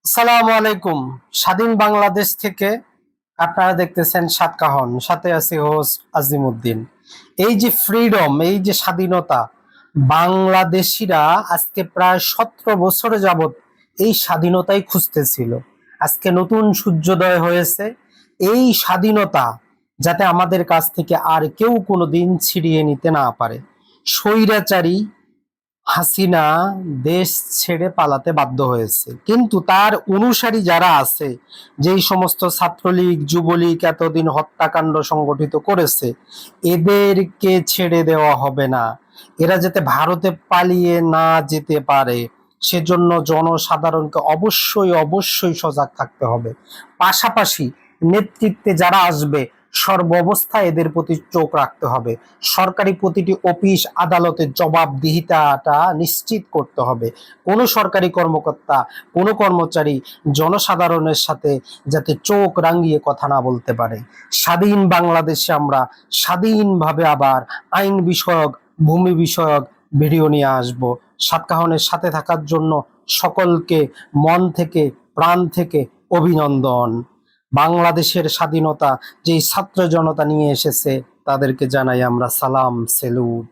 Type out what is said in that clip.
আসসালামু আলাইকুম। স্বাধীন বাংলাদেশ থেকে আপনারা দেখতেছেন সাতকাহন, সাথে আছি হোস্ট আজিমউদ্দিন। এই যে ফ্রিডম, এই যে স্বাধীনতা, বাংলাদেশিরা আজকে প্রায় 17 বছর যাবত এই স্বাধীনতাই খুঁজতেছিল। আজকে নতুন সূর্যোদয় হয়েছে। এই স্বাধীনতা যাতে আমাদের কাছ থেকে আর কেউ কোনোদিন ছিনিয়ে নিতে না পারে। স্বৈরাচারী হাসিনা দেশ ছেড়ে পালাতে বাধ্য হয়েছে, কিন্তু তার অনুসারী যারা আছে, যেই সমস্ত ছাত্রলীগ যুবলীগ এতদিন হত্যাকাণ্ড সংগঠিত করেছে, এদেরকে ছেড়ে দেওয়া হবে না। এরা যাতে ভারতে পালিয়ে না যেতে পারে, সেজন্য জনসাধারণকে অবশ্যই অবশ্যই সজাগ থাকতে হবে। পাশাপাশি নেতৃত্বে যারা আসবে, সর্বাবস্থায় এদের প্রতি চোখ রাখতে হবে। সরকারি প্রতিটি অফিস আদালতের জবাবদিহিতাটা নিশ্চিত করতে হবে। কোনো সরকারি কর্মকর্তা, কোনো কর্মচারী জনসাধারণের সাথে যাতে চোখ রাঙিয়ে কথা না বলতে পারে। স্বাধীন বাংলাদেশে আমরা স্বাধীনভাবে আবার আইন বিষয়ক, ভূমি বিষয়ক ভিডিও নিয়ে আসব। সাতকাহনের সাথে থাকার জন্য সকলকে মন থেকে, প্রাণ থেকে অভিনন্দন। বাংলাদেশের স্বাধীনতা যেই ছাত্র জনতা নিয়ে এসেছে, তাদেরকে জানাই আমরা সালাম, সেলুট।